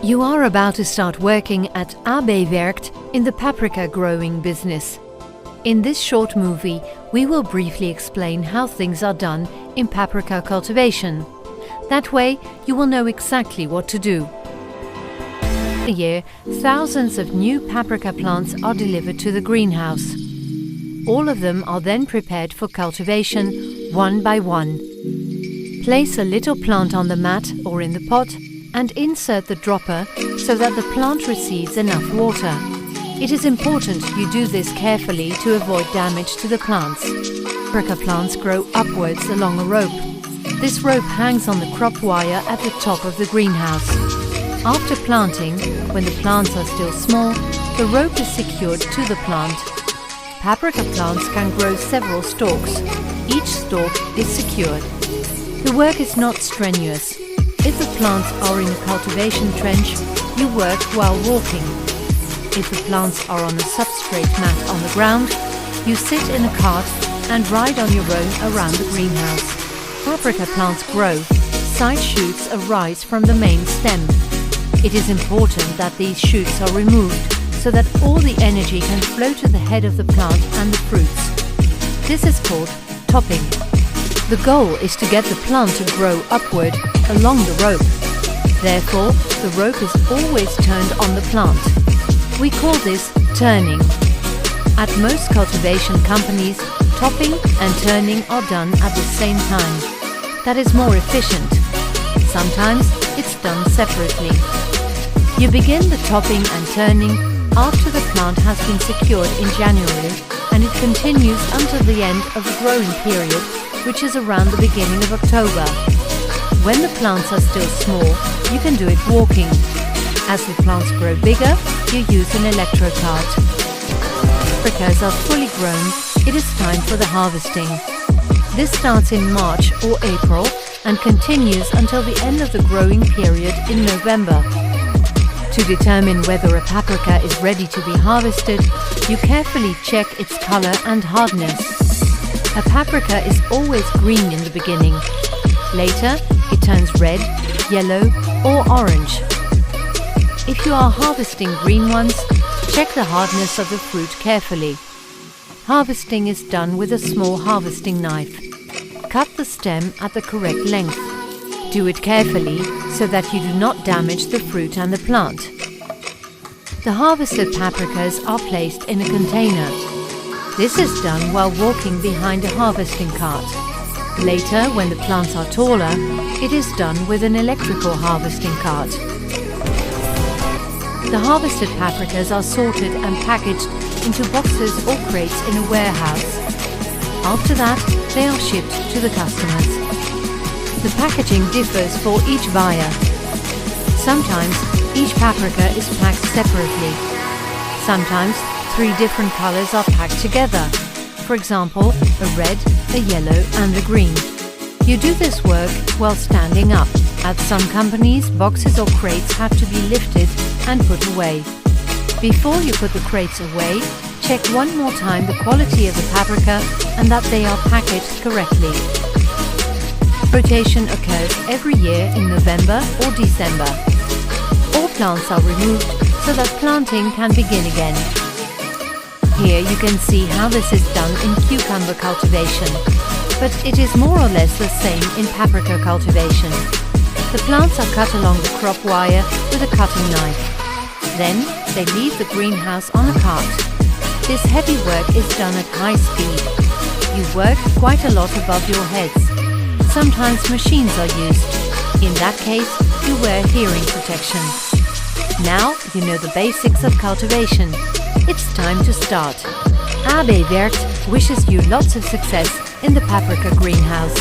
You are about to start working at Werkt in the paprika growing business. In this short movie, we will briefly explain how things are done in paprika cultivation. That way, you will know exactly what to do. A year, thousands of new paprika plants are delivered to the greenhouse. All of them are then prepared for cultivation, one by one. Place a little plant on the mat or in the pot and insert the dropper so that the plant receives enough water. It is important you do this carefully to avoid damage to the plants. Paprika plants grow upwards along a rope. This rope hangs on the crop wire at the top of the greenhouse. After planting, when the plants are still small, the rope is secured to the plant. Paprika plants can grow several stalks. Each stalk is secured. The work is not strenuous. If the plants are in a cultivation trench, you work while walking. If the plants are on a substrate mat on the ground, you sit in a cart and ride on your own around the greenhouse. Paprika plants grow. Side shoots arise from the main stem. It is important that these shoots are removed so that all the energy can flow to the head of the plant and the fruits. This is called topping. The goal is to get the plant to grow upward along the rope. Therefore, the rope is always turned on the plant. We call this turning. At most cultivation companies, topping and turning are done at the same time. That is more efficient. Sometimes it's done separately. You begin the topping and turning after the plant has been secured in January, and it continues until the end of the growing period, which is around the beginning of October. When the plants are still small, you can do it walking. As the plants grow bigger, you use an electro cart. Paprikas are fully grown, it is time for the harvesting. This starts in March or April and continues until the end of the growing period in November. To determine whether a paprika is ready to be harvested, you carefully check its color and hardness. A paprika is always green in the beginning. Later, it turns red, yellow or orange. If you are harvesting green ones, check the hardness of the fruit carefully. Harvesting is done with a small harvesting knife. Cut the stem at the correct length. Do it carefully so that you do not damage the fruit and the plant. The harvested paprikas are placed in a container. This is done while walking behind a harvesting cart. Later, when the plants are taller, it is done with an electrical harvesting cart. The harvested paprikas are sorted and packaged into boxes or crates in a warehouse. After that, they are shipped to the customers. The packaging differs for each buyer. Sometimes each paprika is packed separately. Sometimes 3 different colors are packed together. For example, a red, a yellow and a green. You do this work while standing up. At some companies, boxes or crates have to be lifted and put away. Before you put the crates away, check one more time the quality of the paprika and that they are packaged correctly. Rotation occurs every year in November or December. All plants are removed so that planting can begin again. Here you can see how this is done in cucumber cultivation, but it is more or less the same in paprika cultivation. The plants are cut along the crop wire with a cutting knife. Then they leave the greenhouse on a cart. This heavy work is done at high speed. You work quite a lot above your heads. Sometimes machines are used. In that case, you wear hearing protection. Now you know the basics of cultivation. It's time to start. Werkt wishes you lots of success in the paprika greenhouse.